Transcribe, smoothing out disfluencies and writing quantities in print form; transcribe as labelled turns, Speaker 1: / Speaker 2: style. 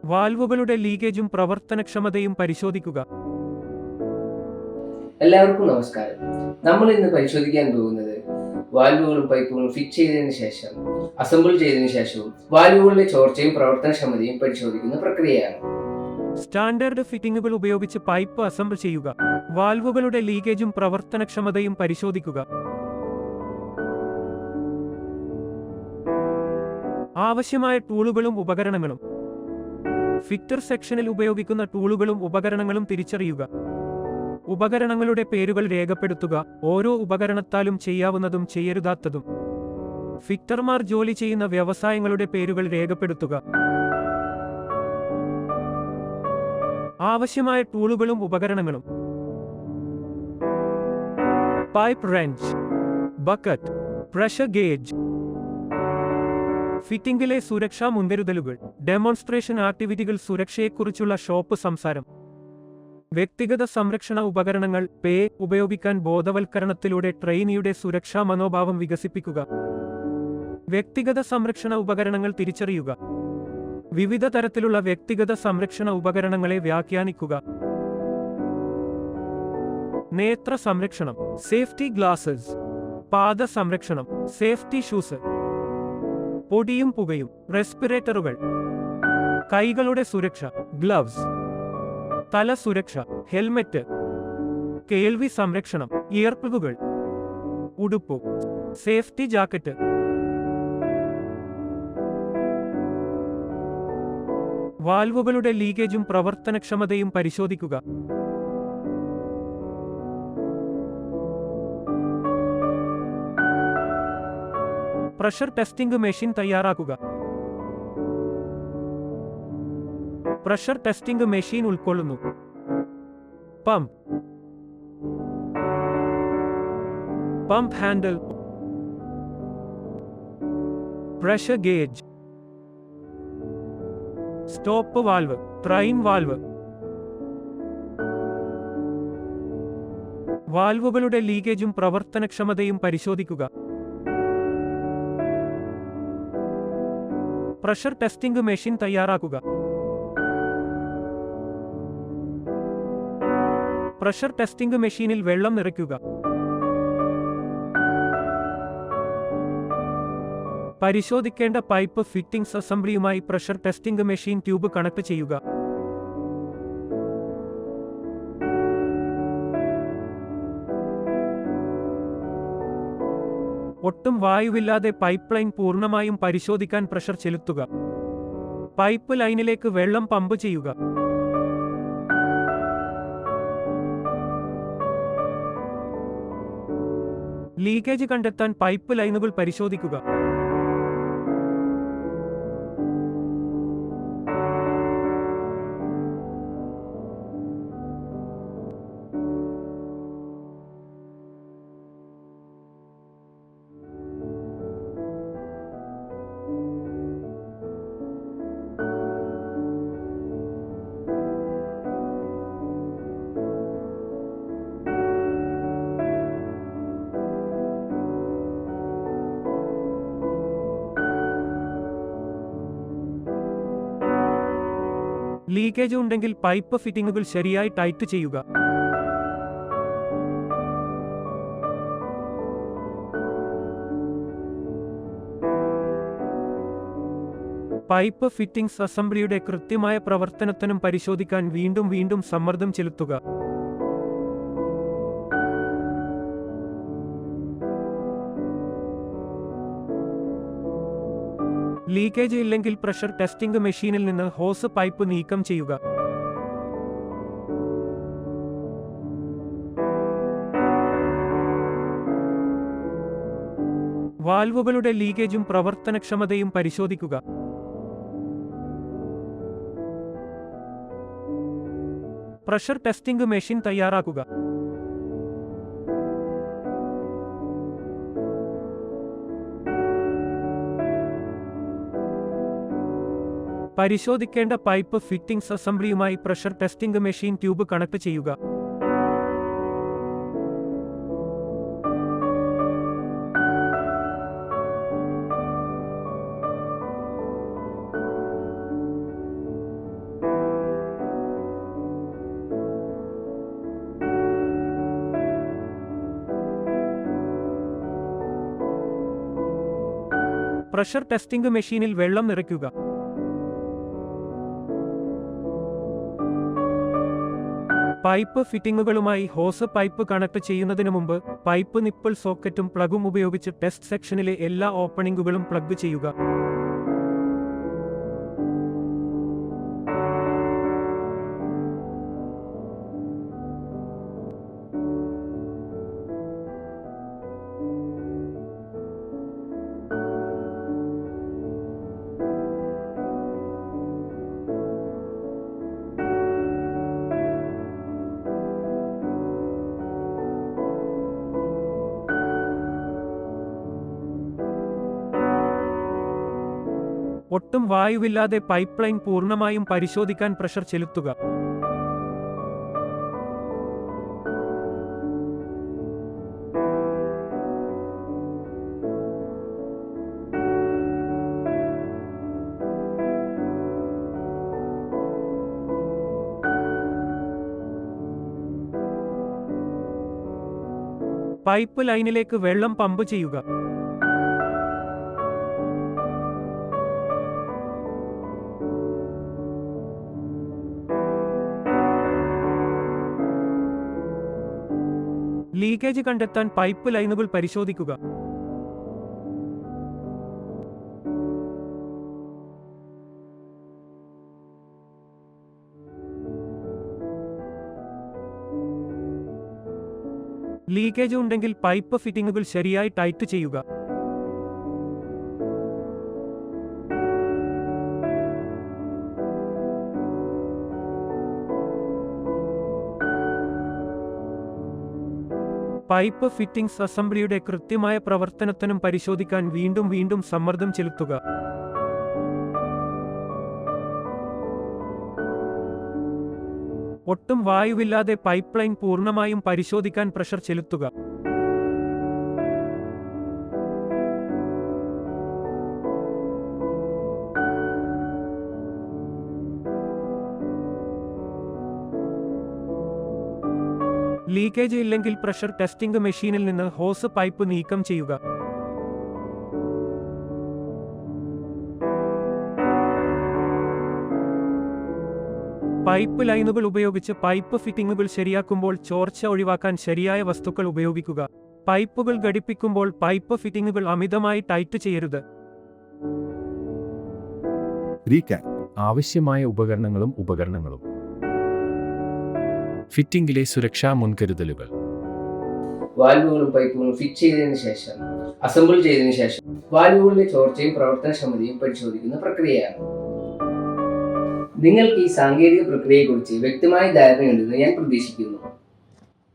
Speaker 1: വാൽവുകളുടെ ലീക്കേജും പ്രവർത്തനക്ഷമതയും പരിശോധിക്കുക.
Speaker 2: എല്ലാവർക്കും നമസ്കാരം. നമ്മൾ ഇന്ന് പരിശോധിക്കാൻ പോകുന്നത് വാൽവുകളും പൈപ്പുകളും ഫിറ്റ് ചെയ്തതിനു ശേഷം അസംബിൾ ചെയ്തതിനു ശേഷവും വാൽവുകളുടെ ചോർച്ചയും പ്രവർത്തനക്ഷമതയും പരിശോധിക്കുന്ന പ്രക്രിയയാണ്.
Speaker 1: സ്റ്റാൻഡേർഡ് ഫിറ്റിംഗുകൾ ഉപയോഗിച്ച് പൈപ്പ് അസംബിൾ ചെയ്യുക. വാൽവുകളുടെ ലീക്കേജും പ്രവർത്തനക്ഷമതയും പരിശോധിക്കുക. ആവശ്യമായ ടൂളുകളും ഉപകരണങ്ങളും. ഫിറ്റർ സെക്ഷനിൽ ഉപയോഗിക്കുന്ന ടൂളുകളും ഉപകരണങ്ങളും തിരിച്ചറിയുക. ഉപകരണങ്ങളുടെ പേരുകൾ രേഖപ്പെടുത്തുക. ഓരോ ഉപകരണത്താലും ചെയ്യാവുന്നതും ചെയ്യരുതാത്തതും. ഫിറ്റർമാർ ജോലി ചെയ്യുന്ന വ്യവസായങ്ങളുടെ പേരുകൾ രേഖപ്പെടുത്തുക. ആവശ്യമായ ടൂളുകളും ഉപകരണങ്ങളും. Pipe wrench, bucket, pressure gauge. ഫിറ്റിംഗിലെ സുരക്ഷാ മുൻകരുതലുകൾ. ഡെമോൺസ്ട്രേഷൻ ആക്ടിവിറ്റികൾ. സുരക്ഷയെക്കുറിച്ചുള്ള ഷോപ്പ് സംസാരം. വ്യക്തിഗത സംരക്ഷണ ഉപകരണങ്ങൾ. ഉപയോഗിക്കാൻ ബോധവൽക്കരണത്തിലൂടെ ട്രെയിനിയുടെ സുരക്ഷാ മനോഭാവം വികസിപ്പിക്കുക. വ്യക്തിഗത സംരക്ഷണ ഉപകരണങ്ങൾ തിരിച്ചറിയുക. വിവിധ തരത്തിലുള്ള വ്യക്തിഗത സംരക്ഷണ ഉപകരണങ്ങളെ വ്യാഖ്യാനിക്കുക. നേത്ര സംരക്ഷണം. Safety glasses. പാദ സംരക്ഷണം. Safety shoes. പൊടിയും പുകയും. റെസ്പിറേറ്ററുകൾ. കൈകളുടെ സുരക്ഷ. ഗ്ലവ്സ്. തല സുരക്ഷ. ഹെൽമെറ്റ്. കേൾവി സംരക്ഷണം. ഇയർപ്ലഗുകൾ. ഉടുപ്പ്. Safety jacket. വാൽവുകളുടെ ലീക്കേജും പ്രവർത്തനക്ഷമതയും പരിശോധിക്കുക. പ്രഷർ ടെസ്റ്റിംഗ് മെഷീൻ തയ്യാറാക്കുക. പ്രഷർ ടെസ്റ്റിംഗ് മെഷീൻ ഉൾക്കൊള്ളുന്നു pump, pump handle, pressure gauge, stop valve, drain valve. വാൽവുകളുടെ ലീക്കേജും പ്രവർത്തനക്ഷമതയും പരിശോധിക്കുക. പ്രഷർ ടെസ്റ്റിംഗ് മെഷീൻ തയ്യാറാക്കുക. പ്രഷർ ടെസ്റ്റിംഗ് മെഷീനിൽ വെള്ളം നിറയ്ക്കുക. പരിശോധിക്കേണ്ട പൈപ്പ് ഫിറ്റിംഗ്സ് അസംബ്ലിയുമായി pressure testing machine tube connect ചെയ്യുക. ഒട്ടും വായുവില്ലാതെ പൈപ്പ് ലൈൻ പൂർണ്ണമായും പരിശോധിക്കാൻ പ്രഷർ ചെലുത്തുക. പൈപ്പ് ലൈനിലേക്ക് വെള്ളം പമ്പ് ചെയ്യുക. ലീക്കേജ് കണ്ടെത്താൻ പൈപ്പ് ലൈനുകൾ പരിശോധിക്കുക. ലീക്കേജ് ഉണ്ടെങ്കിൽ പൈപ്പ് ഫിറ്റിംഗുകൾ ശരിയായി ടൈറ്റ് ചെയ്യുക. പൈപ്പ് ഫിറ്റിംഗ്സ് അസംബ്ലിയുടെ കൃത്യമായ പ്രവർത്തനത്തിനും പരിശോധിക്കാൻ വീണ്ടും വീണ്ടും സമ്മർദ്ദം ചെലുത്തുക. ലീക്കേജ് ഇല്ലെങ്കിൽ പ്രഷർ ടെസ്റ്റിംഗ് മെഷീനിൽ നിന്ന് ഹോസ് പൈപ്പ് നീക്കം ചെയ്യുക. വാൽവുകളുടെ ലീക്കേജും പ്രവർത്തനക്ഷമതയും പരിശോധിക്കുക. പ്രഷർ ടെസ്റ്റിംഗ് മെഷീൻ തയ്യാറാക്കുക. പരിശോധിക്കേണ്ട പൈപ്പ് ഫിറ്റിംഗ്സ് അസംബ്ലിയുമായി pressure testing machine tube connect ചെയ്യുക. പ്രഷർ ടെസ്റ്റിംഗ് മെഷീനിൽ വെള്ളം നിറയ്ക്കുക. പൈപ്പ് ഫിറ്റിംഗുകളുമായി ഹോസ് പൈപ്പ് കണക്ട് ചെയ്യുന്നതിന് മുമ്പ് പൈപ്പ് നിപ്പിൾ സോക്കറ്റും പ്ലഗും ഉപയോഗിച്ച് ടെസ്റ്റ് സെക്ഷനിലെ എല്ലാ ഓപ്പണിംഗുകളും പ്ലഗ് ചെയ്യുക. ഒട്ടും വായുവില്ലാതെ പൈപ്പ് ലൈൻ പൂർണ്ണമായും പരിശോധിക്കാൻ പ്രഷർ ചെലുത്തുക. പൈപ്പ് ലൈനിലേക്ക് വെള്ളം പമ്പ് ചെയ്യുക. ലീക്കേജ് കണ്ടെത്താൻ പൈപ്പ് ലൈനുകൾ പരിശോധിക്കുക. ലീക്കേജ് ഉണ്ടെങ്കിൽ പൈപ്പ് ഫിറ്റിംഗുകൾ ശരിയായി ടൈറ്റ് ചെയ്യുക. പൈപ്പ് ഫിറ്റിംഗ്സ് അസംബ്ലിയുടെ കൃത്യമായ പ്രവർത്തനത്തിനും പരിശോധിക്കാൻ വീണ്ടും സമ്മർദ്ദം ചെലുത്തുക. ഒട്ടും വായുവില്ലാതെ പൈപ്പ് ലൈൻ പൂർണ്ണമായും പരിശോധിക്കാൻ പ്രഷർ ചെലുത്തുക. ലീക്കേജ് ഇല്ലെങ്കിൽ പ്രഷർ ടെസ്റ്റിംഗ് മെഷീനിൽ നിന്ന് ഹോസ് പൈപ്പ് നീക്കം ചെയ്യുക. പൈപ്പ് ലൈനുകൾ ഉപയോഗിച്ച് പൈപ്പ് ഫിറ്റിംഗുകൾ ശരിയാക്കുമ്പോൾ ചോർച്ച ഒഴിവാക്കാൻ ശരിയായ വസ്തുക്കൾ ഉപയോഗിക്കുക. പൈപ്പുകൾ ഘടിപ്പിക്കുമ്പോൾ പൈപ്പ് ഫിറ്റിംഗുകൾ അമിതമായി ടൈറ്റ് ചെയ്യരുത്.
Speaker 3: ആവശ്യമായ ഉപകരണങ്ങളും ഫിറ്റിംഗിലെ സുരക്ഷാ മുൻകരുതലുകൾ.
Speaker 2: വാൽവുകളും പൈപ്പുകളും ഫിറ്റ് ചെയ്തതിനു ശേഷം അസംബിൾ ചെയ്തതിനു ശേഷം വാൽവുകളുടെ ചോർച്ചയും പ്രവർത്തനക്ഷമതയും പരിശോധിക്കുന്ന പ്രക്രിയയാണ്. നിങ്ങൾക്ക് ഈ സാങ്കേതിക പ്രക്രിയയെക്കുറിച്ച് വ്യക്തമായ ധാരണയുണ്ടെന്ന് ഞാൻ പ്രതീക്ഷിക്കുന്നു.